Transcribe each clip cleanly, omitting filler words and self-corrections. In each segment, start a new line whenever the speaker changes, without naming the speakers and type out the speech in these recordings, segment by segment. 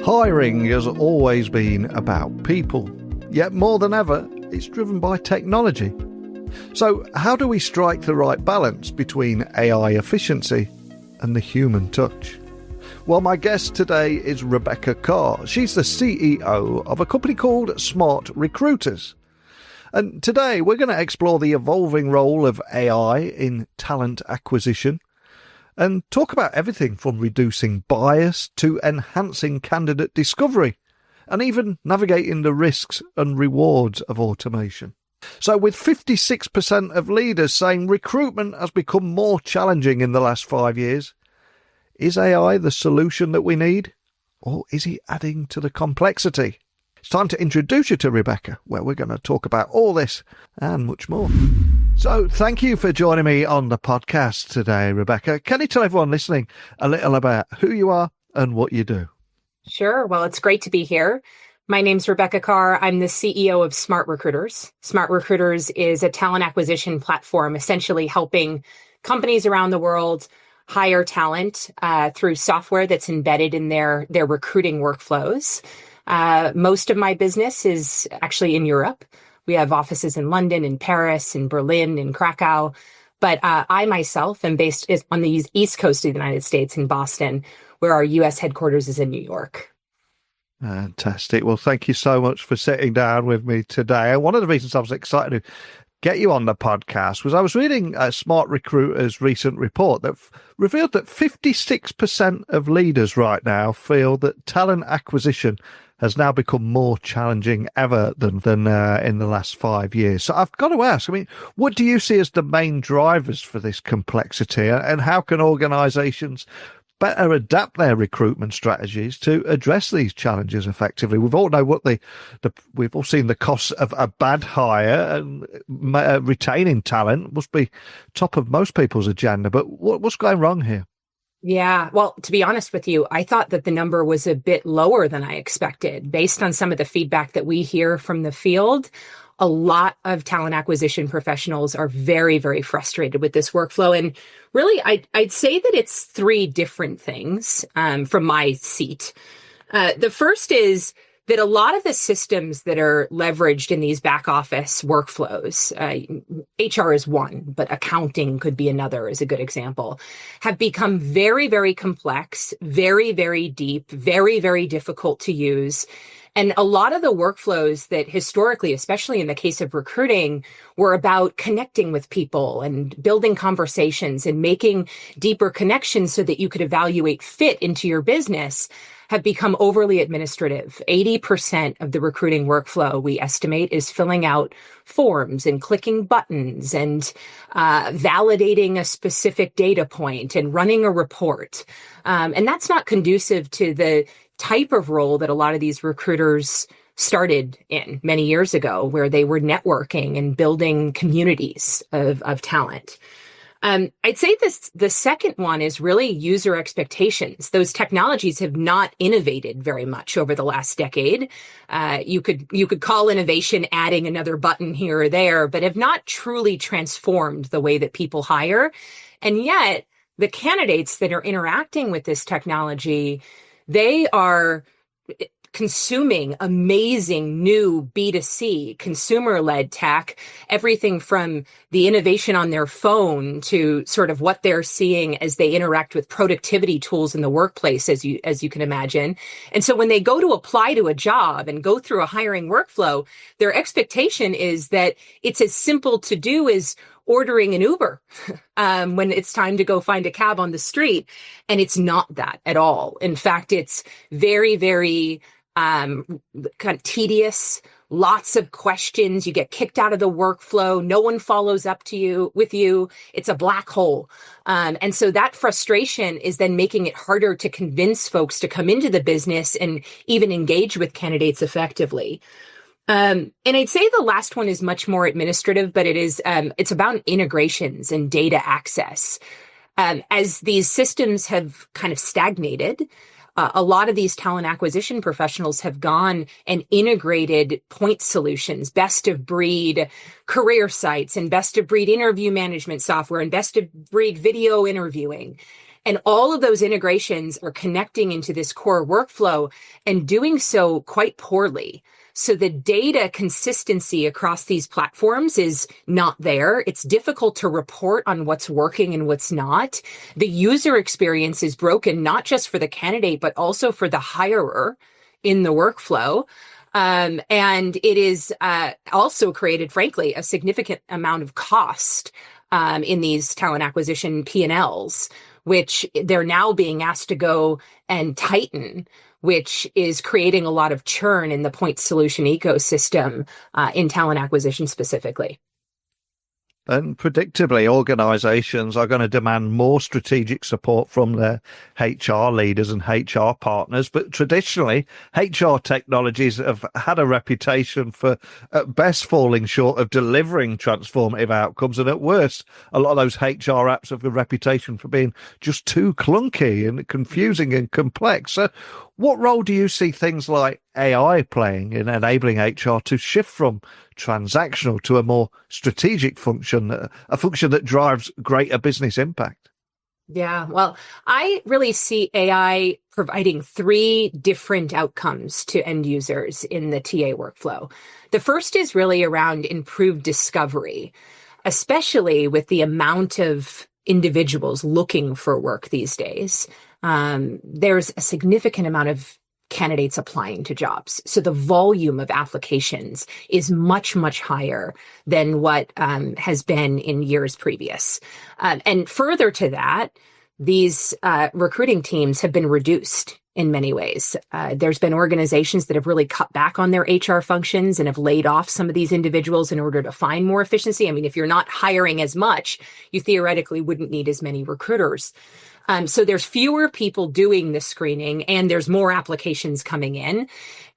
Hiring has always been about people, yet more than ever, it's driven by technology. So how do we strike the right balance between AI efficiency and the human touch? Well, my guest today is Rebecca Carr. She's the CEO of a company called SmartRecruiters. And today we're going to explore the evolving role of AI in talent acquisition and talk about everything from reducing bias to enhancing candidate discovery and even navigating the risks and rewards of automation. So with 56% of leaders saying recruitment has become more challenging in the last 5 years, is AI the solution that we need, or is it adding to the complexity? It's time to introduce you to Rebecca, where we're going to talk about all this and much more. So thank you for joining me on the podcast today, Rebecca. Can you tell everyone listening a little about who you are and what you do?
Sure. Well, it's great to be here. My name's Rebecca Carr. I'm the CEO of SmartRecruiters. SmartRecruiters is a talent acquisition platform, essentially helping companies around the world hire talent through software that's embedded in their recruiting workflows. Most of my business is actually in Europe. We have offices in London, in Paris, in Berlin, in Krakow. But I myself am based on the East Coast of the United States in Boston, where our U.S. headquarters is in New York.
Fantastic. Well, thank you so much for sitting down with me today. And one of the reasons I was excited to get you on the podcast was I was reading SmartRecruiters' recent report that revealed that 56% of leaders right now feel that talent acquisition has now become more challenging ever than in the last 5 years. So I've got to ask, what do you see as the main drivers for this complexity, and how can organisations better adapt their recruitment strategies to address these challenges effectively? We've all know we've all seen the costs of a bad hire, and retaining talent must be top of most people's agenda. But what's going wrong here?
Yeah, well, to be honest with you, I thought that the number was a bit lower than I expected. Based on some of the feedback that we hear from the field, a lot of talent acquisition professionals are very, very frustrated with this workflow. And really, I'd say that it's three different things from my seat. The first is that a lot of the systems that are leveraged in these back office workflows, HR is one, but accounting could be another, is a good example, have become very, very complex, very, very deep, very, very difficult to use. And a lot of the workflows that historically, especially in the case of recruiting, were about connecting with people and building conversations and making deeper connections so that you could evaluate fit into your business, have become overly administrative. 80% of the recruiting workflow, we estimate, is filling out forms and clicking buttons and validating a specific data point and running a report. And that's not conducive to the type of role that a lot of these recruiters started in many years ago, where they were networking and building communities of talent. I'd say the second one is really user expectations. Those technologies have not innovated very much over the last decade. You could call innovation adding another button here or there, but have not truly transformed the way that people hire. And yet, the candidates that are interacting with this technology, they are consuming amazing new B2C consumer-led tech, everything from the innovation on their phone to sort of what they're seeing as they interact with productivity tools in the workplace, as you can imagine. And so when they go to apply to a job and go through a hiring workflow, their expectation is that it's as simple to do as ordering an Uber when it's time to go find a cab on the street. And it's not that at all. In fact, it's very, very kind of tedious, lots of questions. You get kicked out of the workflow. No one follows up with you. It's a black hole. And so that frustration is then making it harder to convince folks to come into the business and even engage with candidates effectively. And I'd say the last one is much more administrative, but it's about integrations and data access. As these systems have kind of stagnated, a lot of these talent acquisition professionals have gone and integrated point solutions, best of breed career sites and best of breed interview management software and best of breed video interviewing. And all of those integrations are connecting into this core workflow and doing so quite poorly. So the data consistency across these platforms is not there. It's difficult to report on what's working and what's not. The user experience is broken, not just for the candidate, but also for the hirer in the workflow. And it is also created, frankly, a significant amount of cost in these talent acquisition P&Ls, which they're now being asked to go and tighten, which is creating a lot of churn in the point solution ecosystem in talent acquisition specifically.
And predictably, organizations are going to demand more strategic support from their HR leaders and HR partners. But traditionally, HR technologies have had a reputation for, at best, falling short of delivering transformative outcomes. And at worst, a lot of those HR apps have a reputation for being just too clunky and confusing and complex. So what role do you see things like AI playing in enabling HR to shift from transactional to a more strategic function, a function that drives greater business impact?
Yeah, well, I really see AI providing 3 different outcomes to end users in the TA workflow. The first is really around improved discovery, especially with the amount of individuals looking for work these days. There's a significant amount of candidates applying to jobs. So the volume of applications is much, much higher than what has been in years previous. And further to that, these recruiting teams have been reduced in many ways. There's been organizations that have really cut back on their HR functions and have laid off some of these individuals in order to find more efficiency. I mean, if you're not hiring as much, you theoretically wouldn't need as many recruiters. So there's fewer people doing the screening and there's more applications coming in.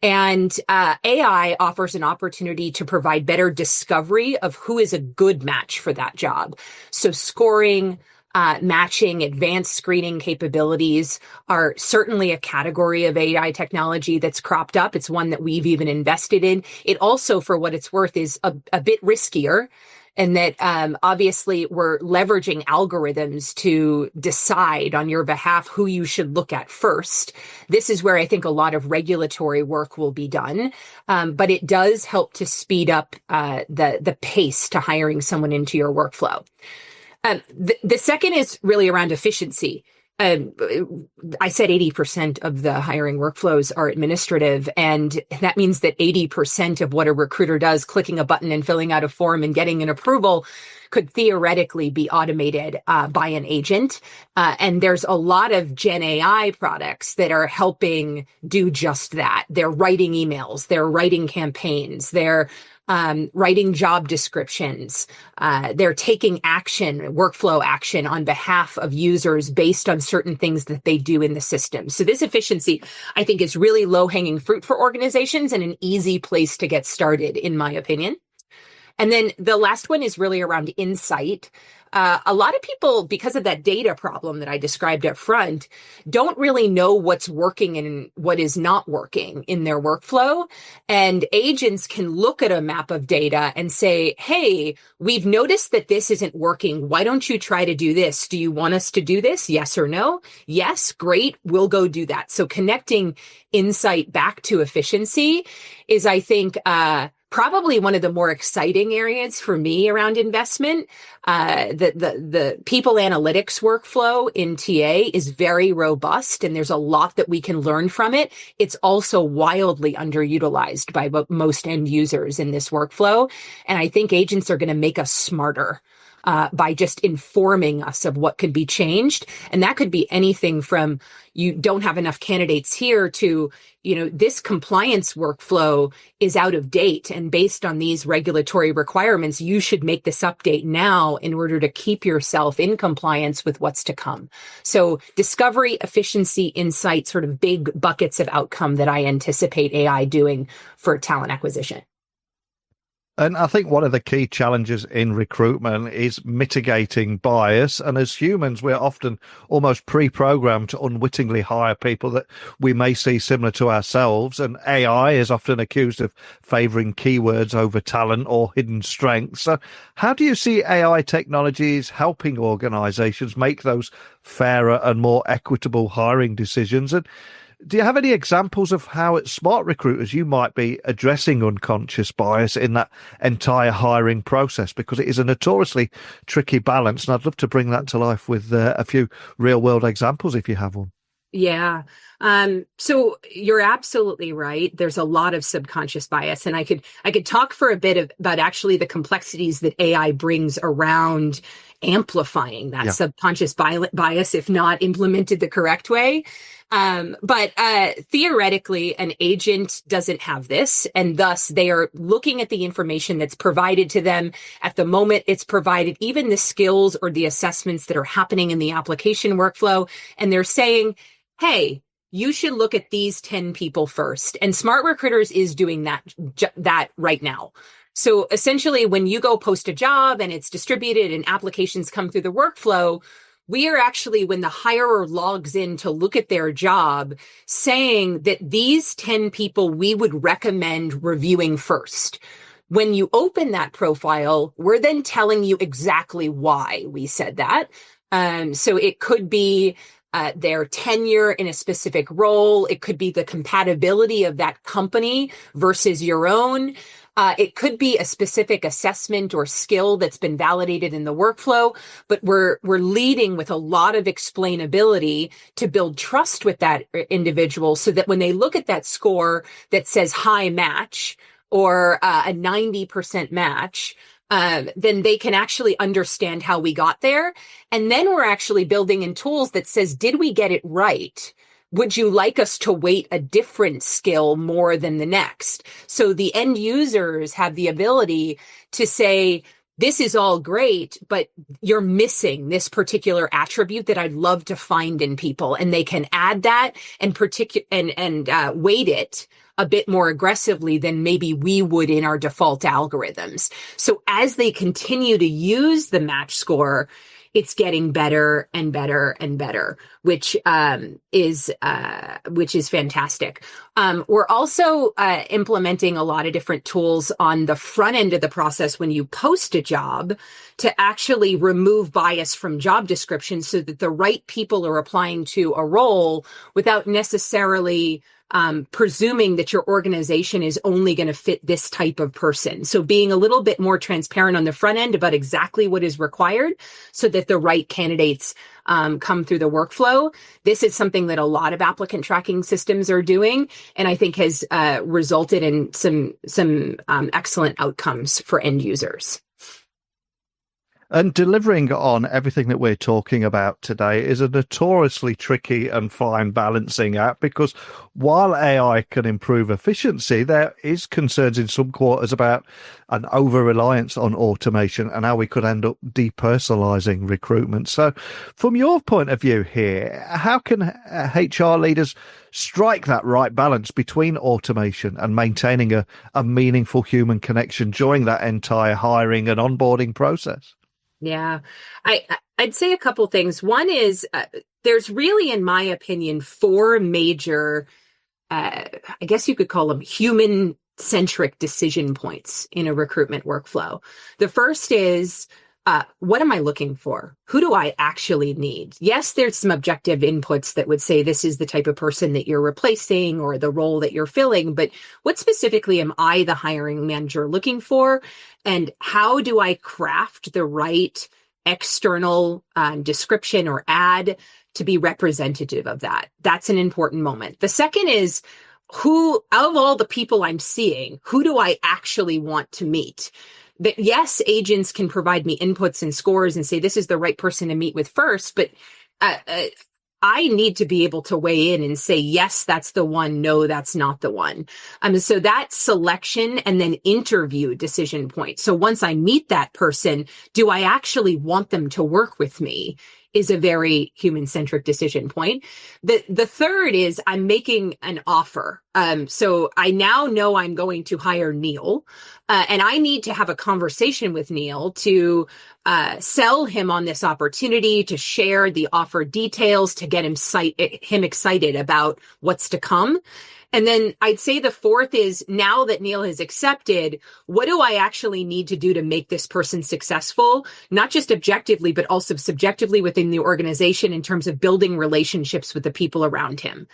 And AI offers an opportunity to provide better discovery of who is a good match for that job. So scoring, matching, advanced screening capabilities are certainly a category of AI technology that's cropped up. It's one that we've even invested in. It also, for what it's worth, is a bit riskier. And that obviously we're leveraging algorithms to decide on your behalf who you should look at first. This is where I think a lot of regulatory work will be done. But it does help to speed up the pace to hiring someone into your workflow. The second is really around efficiency. I said 80% of the hiring workflows are administrative, and that means that 80% of what a recruiter does, clicking a button and filling out a form and getting an approval, could theoretically be automated by an agent. And there's a lot of Gen AI products that are helping do just that. They're writing emails, they're writing campaigns, they're writing job descriptions. They're taking action, workflow action on behalf of users based on certain things that they do in the system. So this efficiency, I think, is really low-hanging fruit for organizations and an easy place to get started, in my opinion. And then the last one is really around insight. A lot of people, because of that data problem that I described up front, don't really know what's working and what is not working in their workflow. And agents can look at a map of data and say, hey, we've noticed that this isn't working. Why don't you try to do this? Do you want us to do this? Yes or no? Yes, great. We'll go do that. So connecting insight back to efficiency is, I think, probably one of the more exciting areas for me around investment. The people analytics workflow in TA is very robust, and there's a lot that we can learn from it. It's also wildly underutilized by most end users in this workflow. And I think agents are going to make us smarter by just informing us of what could be changed. And that could be anything from you don't have enough candidates here to, this compliance workflow is out of date. And based on these regulatory requirements, you should make this update now in order to keep yourself in compliance with what's to come. So discovery, efficiency, insight, sort of big buckets of outcome that I anticipate AI doing for talent acquisition.
And I think one of the key challenges in recruitment is mitigating bias. And as humans, we're often almost pre-programmed to unwittingly hire people that we may see similar to ourselves. And AI is often accused of favoring keywords over talent or hidden strengths. So how do you see AI technologies helping organizations make those fairer and more equitable hiring decisions? And do you have any examples of how at SmartRecruiters you might be addressing unconscious bias in that entire hiring process? Because it is a notoriously tricky balance, and I'd love to bring that to life with a few real-world examples if you have one.
Yeah. So you're absolutely right. There's a lot of subconscious bias, and I could talk for a bit about actually the complexities that AI brings around amplifying that subconscious bias, if not implemented the correct way. But theoretically, an agent doesn't have this, and thus they are looking at the information that's provided to them at the moment it's provided, even the skills or the assessments that are happening in the application workflow, and they're saying, hey, you should look at these 10 people first. And SmartRecruiters is doing that right now. So essentially, when you go post a job and it's distributed and applications come through the workflow, we are actually, when the hirer logs in to look at their job, saying that these 10 people we would recommend reviewing first. When you open that profile, we're then telling you exactly why we said that. So it could be their tenure in a specific role. It could be the compatibility of that company versus your own. It could be a specific assessment or skill that's been validated in the workflow, but we're leading with a lot of explainability to build trust with that individual so that when they look at that score that says high match or a 90% match, then they can actually understand how we got there. And then we're actually building in tools that says, did we get it right? Would you like us to weight a different skill more than the next? So the end users have the ability to say, this is all great, but you're missing this particular attribute that I'd love to find in people. And they can add that and weight it a bit more aggressively than maybe we would in our default algorithms. So as they continue to use the match score, it's getting better and better and better, which is fantastic. We're also implementing a lot of different tools on the front end of the process when you post a job to actually remove bias from job descriptions so that the right people are applying to a role without necessarily presuming that your organization is only going to fit this type of person. So being a little bit more transparent on the front end about exactly what is required so that the right candidates come through the workflow. This is something that a lot of applicant tracking systems are doing, and I think has resulted in some excellent outcomes for end users.
And delivering on everything that we're talking about today is a notoriously tricky and fine balancing act, because while AI can improve efficiency, there is concerns in some quarters about an over-reliance on automation and how we could end up depersonalizing recruitment. So from your point of view here, how can HR leaders strike that right balance between automation and maintaining a meaningful human connection during that entire hiring and onboarding process?
Yeah, I'd say a couple things. One is there's really, in my opinion, four major, I guess you could call them human-centric decision points in a recruitment workflow. The first is, what am I looking for? Who do I actually need? Yes, there's some objective inputs that would say this is the type of person that you're replacing or the role that you're filling, but what specifically am I, the hiring manager, looking for? And how do I craft the right external description or ad to be representative of that? That's an important moment. The second is, who, out of all the people I'm seeing, who do I actually want to meet? That yes, agents can provide me inputs and scores and say this is the right person to meet with first, but I need to be able to weigh in and say, yes, that's the one. No, that's not the one. So that selection and then interview decision point. So once I meet that person, do I actually want them to work with me is a very human-centric decision point. The third is I'm making an offer. So I now know I'm going to hire Neil, and I need to have a conversation with Neil to sell him on this opportunity, to share the offer details, to get him excited about what's to come. And then I'd say the fourth is, now that Neil has accepted, what do I actually need to do to make this person successful? Not just objectively, but also subjectively within the organization in terms of building relationships with the people around him.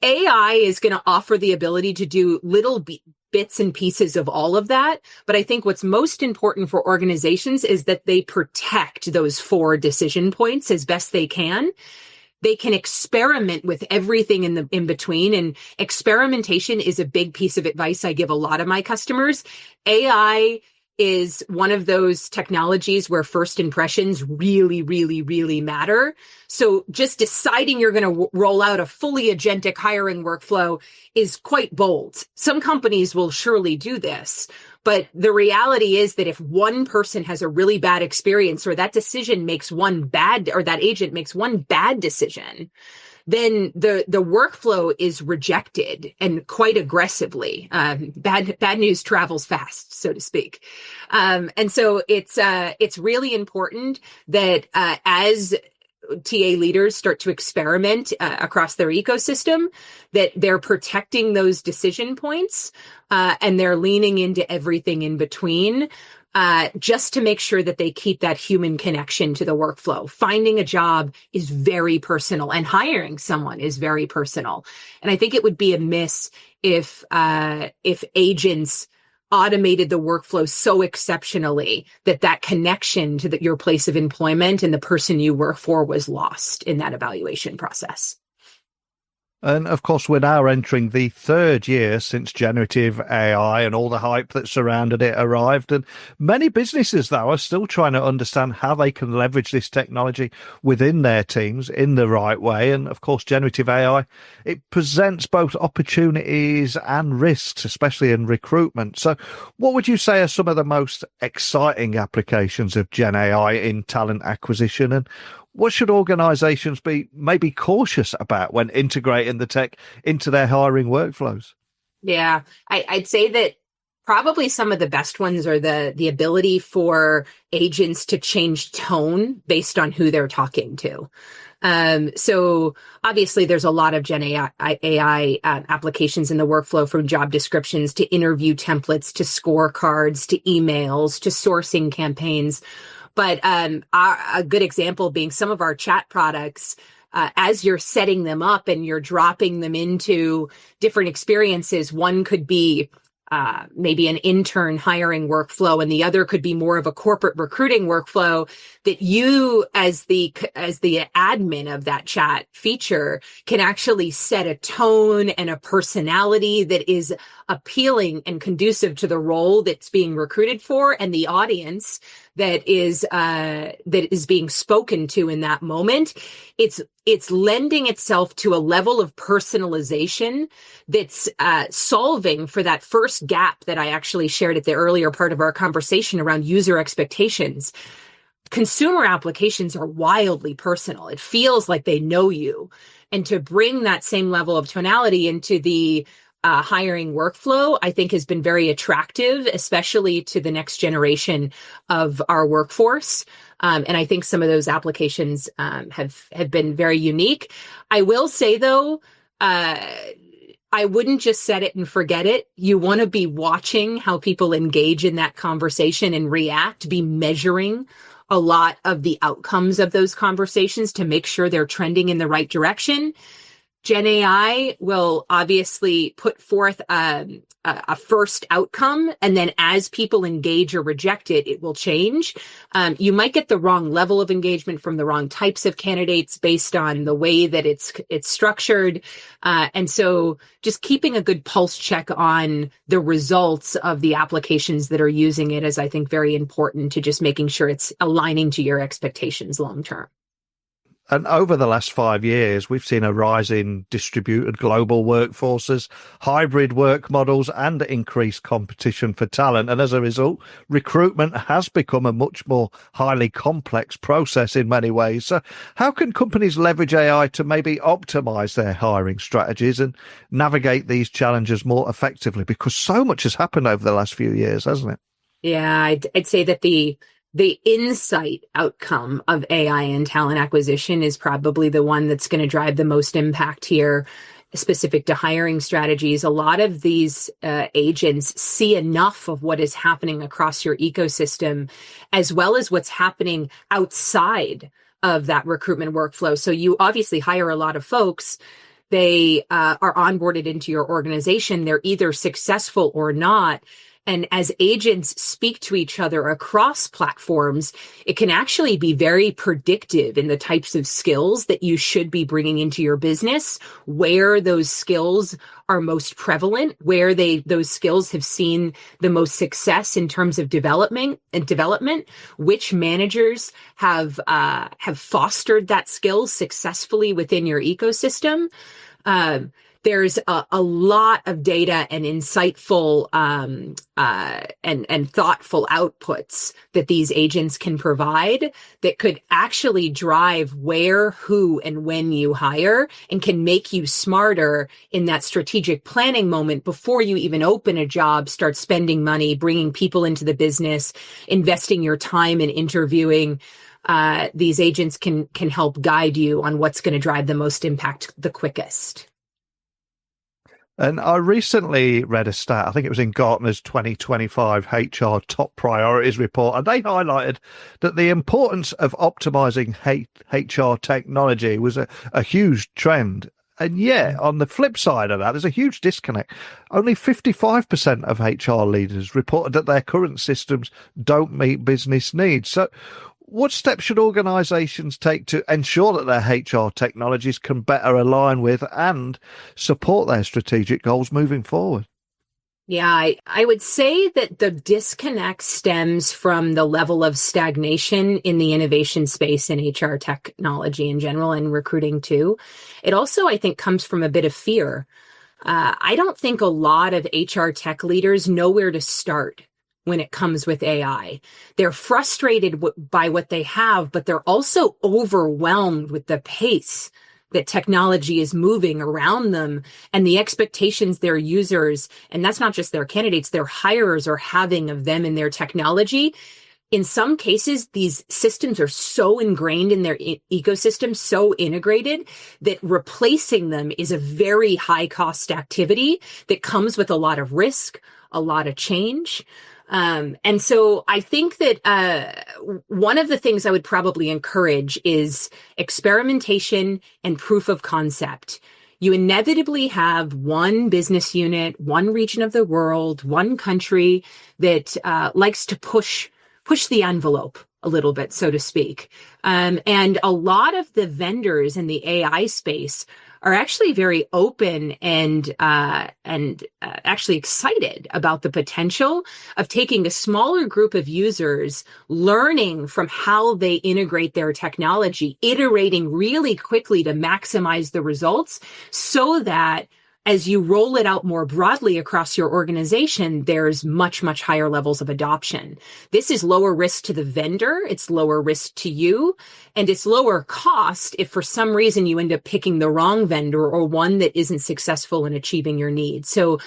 AI is going to offer the ability to do little bits and pieces of all of that. But I think what's most important for organizations is that they protect those 4 decision points as best they can. They can experiment with everything in between. And experimentation is a big piece of advice I give a lot of my customers. AI is one of those technologies where first impressions really, really, really matter. So just deciding you're going to roll out a fully agentic hiring workflow is quite bold. Some companies will surely do this. But the reality is that if one person has a really bad experience, or that decision makes one bad, or that agent makes one bad decision, then the workflow is rejected, and quite aggressively. Bad news travels fast, so to speak. And so it's really important that as TA leaders start to experiment across their ecosystem, that they're protecting those decision points, and they're leaning into everything in between, just to make sure that they keep that human connection to the workflow. Finding a job is very personal, and hiring someone is very personal. And I think it would be amiss if agents automated the workflow so exceptionally that connection to your place of employment and the person you work for was lost in that evaluation process.
And of course, we're now entering the 3rd year since generative AI and all the hype that surrounded it arrived. And many businesses, though, are still trying to understand how they can leverage this technology within their teams in the right way. And of course, generative AI, it presents both opportunities and risks, especially in recruitment. So what would you say are some of the most exciting applications of Gen AI in talent acquisition? And what should organizations be maybe cautious about when integrating the tech into their hiring workflows?
Yeah, I'd say that probably some of the best ones are the ability for agents to change tone based on who they're talking to. So obviously there's a lot of Gen AI applications in the workflow, from job descriptions to interview templates to scorecards to emails to sourcing campaigns. But a good example being some of our chat products, as you're setting them up and you're dropping them into different experiences, one could be maybe an intern hiring workflow, and the other could be more of a corporate recruiting workflow, that you as the admin of that chat feature can actually set a tone and a personality that is appealing and conducive to the role that's being recruited for and the audience that is being spoken to in that moment. It's lending itself to a level of personalization that's solving for that first gap that I actually shared at the earlier part of our conversation around user expectations. Consumer applications are wildly personal. It feels like they know you. And to bring that same level of tonality into the hiring workflow, I think has been very attractive, especially to the next generation of our workforce. And I think some of those applications have been very unique. I will say, though, I wouldn't just set it and forget it. You want to be watching how people engage in that conversation and react, be measuring a lot of the outcomes of those conversations to make sure they're trending in the right direction. Gen AI will obviously put forth a first outcome, and then as people engage or reject it, it will change. You might get the wrong level of engagement from the wrong types of candidates based on the way that it's structured. And so just keeping a good pulse check on the results of the applications that are using it is, I think, very important to just making sure it's aligning to your expectations long term.
And over the last 5 years, we've seen a rise in distributed global workforces, hybrid work models, and increased competition for talent. And as a result, recruitment has become a much more highly complex process in many ways. So how can companies leverage AI to maybe optimize their hiring strategies and navigate these challenges more effectively? Because so much has happened over the last few years, hasn't it?
Yeah, I'd say that the insight outcome of AI and talent acquisition is probably the one that's going to drive the most impact here, specific to hiring strategies. A lot of these agents see enough of what is happening across your ecosystem, as well as what's happening outside of that recruitment workflow. So you obviously hire a lot of folks. They are onboarded into your organization. They're either successful or not. And as agents speak to each other across platforms, it can actually be very predictive in the types of skills that you should be bringing into your business, where those skills are most prevalent, where those skills have seen the most success in terms of development, which managers have fostered that skill successfully within your ecosystem. There's a lot of data and insightful and thoughtful outputs that these agents can provide that could actually drive where, who, and when you hire, and can make you smarter in that strategic planning moment before you even open a job, start spending money, bringing people into the business, investing your time in interviewing. These agents can help guide you on what's going to drive the most impact the quickest.
And I recently read a stat, I think it was in Gartner's 2025 HR Top Priorities report, and they highlighted that the importance of optimizing HR technology was a huge trend. And yet, on the flip side of that, there's a huge disconnect. Only 55% of HR leaders reported that their current systems don't meet business needs. So what steps should organizations take to ensure that their HR technologies can better align with and support their strategic goals moving forward?
Yeah, I would say that the disconnect stems from the level of stagnation in the innovation space in HR technology in general, and recruiting too. It also, I think, comes from a bit of fear. I don't think a lot of HR tech leaders know where to start when it comes with AI. They're frustrated by what they have, but they're also overwhelmed with the pace that technology is moving around them and the expectations their users, and that's not just their candidates, their hirers are having of them and their technology. In some cases, these systems are so ingrained in their ecosystem, so integrated, that replacing them is a very high cost activity that comes with a lot of risk, a lot of change. And so I think that one of the things I would probably encourage is experimentation and proof of concept. You inevitably have one business unit, one region of the world, one country that likes to push the envelope a little bit, so to speak. And a lot of the vendors in the AI space are actually very open and actually excited about the potential of taking a smaller group of users, learning from how they integrate their technology, iterating really quickly to maximize the results, so that as you roll it out more broadly across your organization, there's much, much higher levels of adoption. This is lower risk to the vendor, it's lower risk to you, and it's lower cost if for some reason you end up picking the wrong vendor or one that isn't successful in achieving your needs. So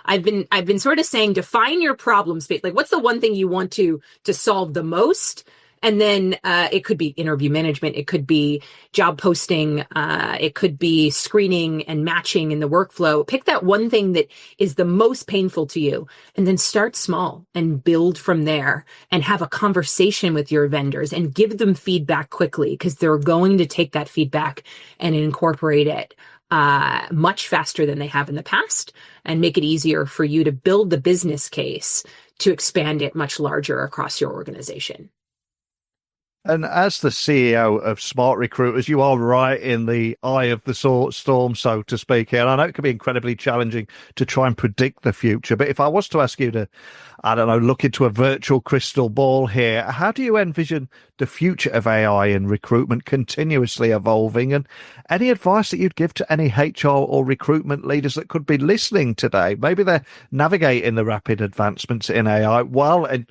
I've been sort of saying, define your problem space. Like, what's the one thing you want to solve the most? And then it could be interview management. It could be job posting. It could be screening and matching in the workflow. Pick that one thing that is the most painful to you, and then start small and build from there, and have a conversation with your vendors and give them feedback quickly, because they're going to take that feedback and incorporate it much faster than they have in the past, and make it easier for you to build the business case to expand it much larger across your organization.
And as the CEO of SmartRecruiters, you are right in the eye of the storm, so to speak, here. And I know it can be incredibly challenging to try and predict the future. But if I was to ask you to, I don't know, look into a virtual crystal ball here, how do you envision the future of AI in recruitment continuously evolving? And any advice that you'd give to any HR or recruitment leaders that could be listening today? Maybe they're navigating the rapid advancements in AI and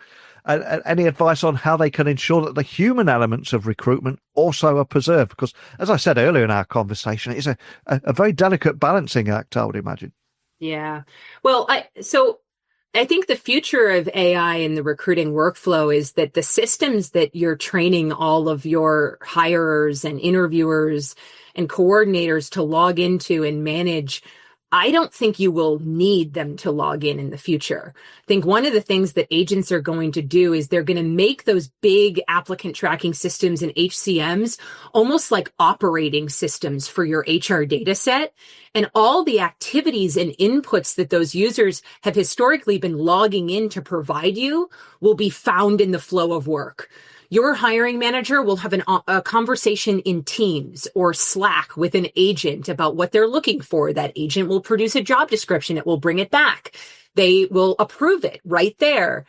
any advice on how they can ensure that the human elements of recruitment also are preserved? Because, as I said earlier in our conversation, it's a very delicate balancing act, I would imagine.
Yeah. Well, I think the future of AI in the recruiting workflow is that the systems that you're training all of your hirers and interviewers and coordinators to log into and manage, I don't think you will need them to log in the future. I think one of the things that agents are going to do is they're going to make those big applicant tracking systems and HCMs almost like operating systems for your HR data set. And all the activities and inputs that those users have historically been logging in to provide you will be found in the flow of work. Your hiring manager will have a conversation in Teams or Slack with an agent about what they're looking for. That agent will produce a job description. It will bring it back. They will approve it right there.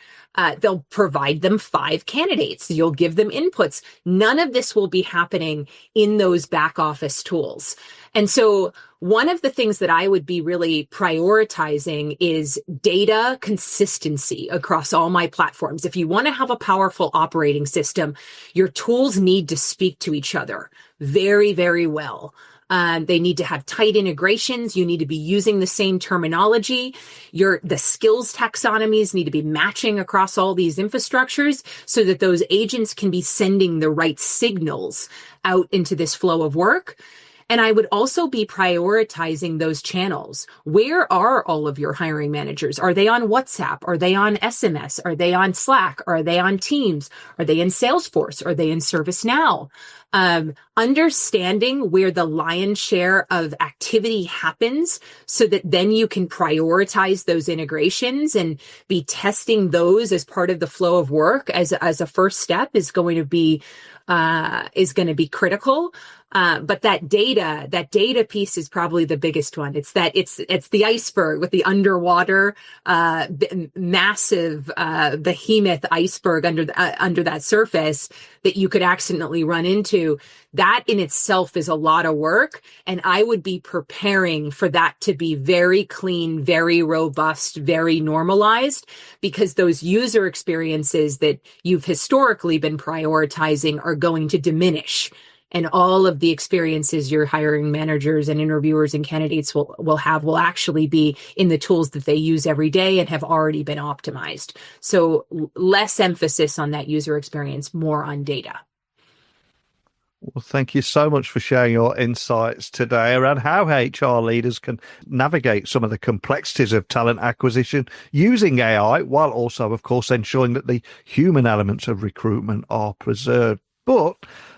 They'll provide them 5 candidates. You'll give them inputs. None of this will be happening in those back office tools. And so one of the things that I would be really prioritizing is data consistency across all my platforms. If you want to have a powerful operating system, your tools need to speak to each other very, very well. They need to have tight integrations. You need to be using the same terminology. The skills taxonomies need to be matching across all these infrastructures so that those agents can be sending the right signals out into this flow of work. And I would also be prioritizing those channels. Where are all of your hiring managers? Are they on WhatsApp? Are they on SMS? Are they on Slack? Are they on Teams? Are they in Salesforce? Are they in ServiceNow? Understanding where the lion's share of activity happens so that then you can prioritize those integrations and be testing those as part of the flow of work as a first step is going to be critical. But that data piece is probably the biggest one. It's the iceberg with the underwater, massive, behemoth iceberg under that surface that you could accidentally run into. That in itself is a lot of work. And I would be preparing for that to be very clean, very robust, very normalized, because those user experiences that you've historically been prioritizing are going to diminish. And all of the experiences your hiring managers and interviewers and candidates will actually be in the tools that they use every day and have already been optimized. So less emphasis on that user experience, more on data.
Well, thank you so much for sharing your insights today around how HR leaders can navigate some of the complexities of talent acquisition using AI, while also, of course, ensuring that the human elements of recruitment are preserved. But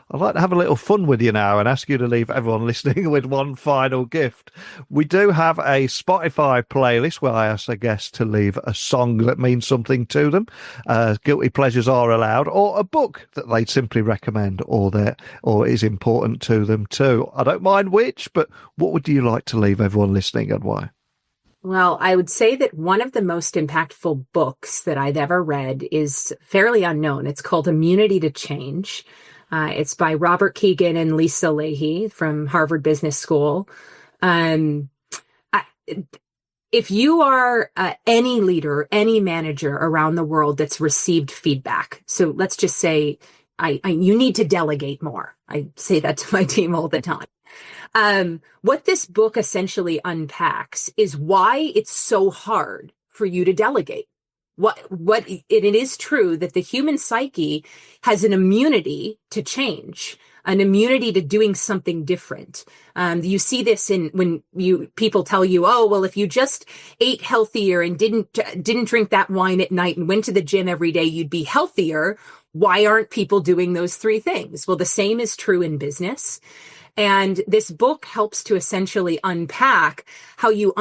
I'd like to have a little fun with you now and ask you to leave everyone listening with one final gift. We do have a Spotify playlist where I ask a guest to leave a song that means something to them. Guilty pleasures are allowed, or a book that they'd simply recommend or is important to them too. I don't mind which, but what would you like to leave everyone listening and why?
Well, I would say that one of the most impactful books that I've ever read is fairly unknown. It's called Immunity to Change. It's by Robert Keegan and Lisa Leahy from Harvard Business School. If you are any leader, any manager around the world that's received feedback, so let's just say you need to delegate more. I say that to my team all the time. What this book essentially unpacks is why it's so hard for you to delegate. It is true that the human psyche has an immunity to change, an immunity to doing something different. You see this when people tell you, oh, well, if you just ate healthier and didn't drink that wine at night and went to the gym every day, you'd be healthier. Why aren't people doing those 3 things? Well, the same is true in business. And this book helps to essentially unpack how you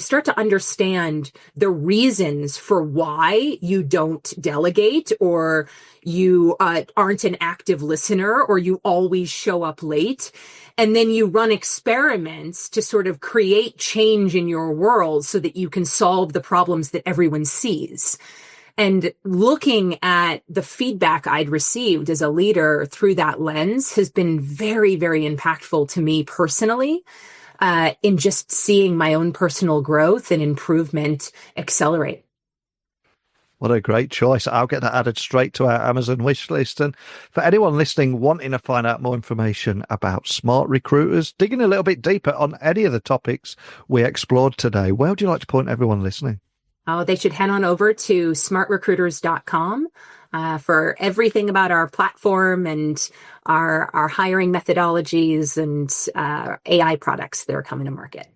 start to understand the reasons for why you don't delegate, or you aren't an active listener, or you always show up late. And then you run experiments to sort of create change in your world so that you can solve the problems that everyone sees. And looking at the feedback I'd received as a leader through that lens has been very, very impactful to me personally, in just seeing my own personal growth and improvement accelerate.
What a great choice. I'll get that added straight to our Amazon wish list. And for anyone listening wanting to find out more information about SmartRecruiters, digging a little bit deeper on any of the topics we explored today, where would you like to point everyone listening?
Oh, they should head on over to smartrecruiters.com for everything about our platform and our hiring methodologies and AI products that are coming to market.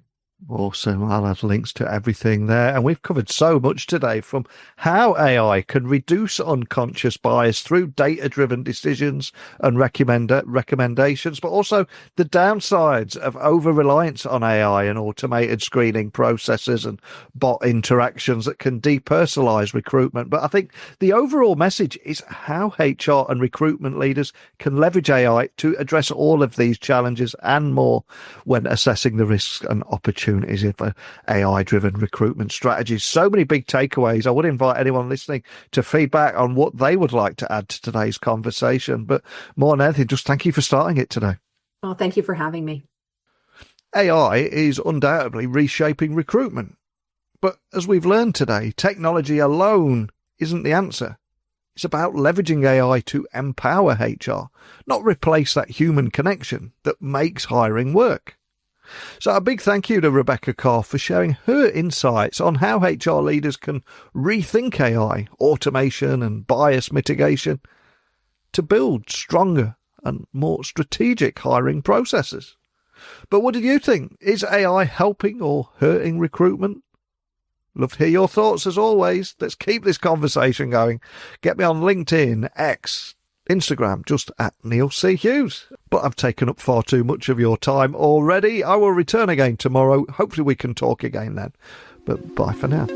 Awesome. I'll have links to everything there. And we've covered so much today, from how AI can reduce unconscious bias through data-driven decisions and recommendations, but also the downsides of over-reliance on AI and automated screening processes and bot interactions that can depersonalize recruitment. But I think the overall message is how HR and recruitment leaders can leverage AI to address all of these challenges and more when assessing the risks and opportunities of AI-driven recruitment strategies. So many big takeaways. I would invite anyone listening to feedback on what they would like to add to today's conversation. But more than anything, just thank you for starting it today.
Well, thank you for having me.
AI is undoubtedly reshaping recruitment. But as we've learned today, technology alone isn't the answer. It's about leveraging AI to empower HR, not replace that human connection that makes hiring work. So a big thank you to Rebecca Carr for sharing her insights on how HR leaders can rethink AI, automation and bias mitigation to build stronger and more strategic hiring processes. But what did you think? Is AI helping or hurting recruitment? Love to hear your thoughts as always. Let's keep this conversation going. Get me on LinkedIn, X, Instagram, just at Neil C. Hughes. But I've taken up far too much of your time already. I will return again tomorrow. Hopefully we can talk again then. But bye for now.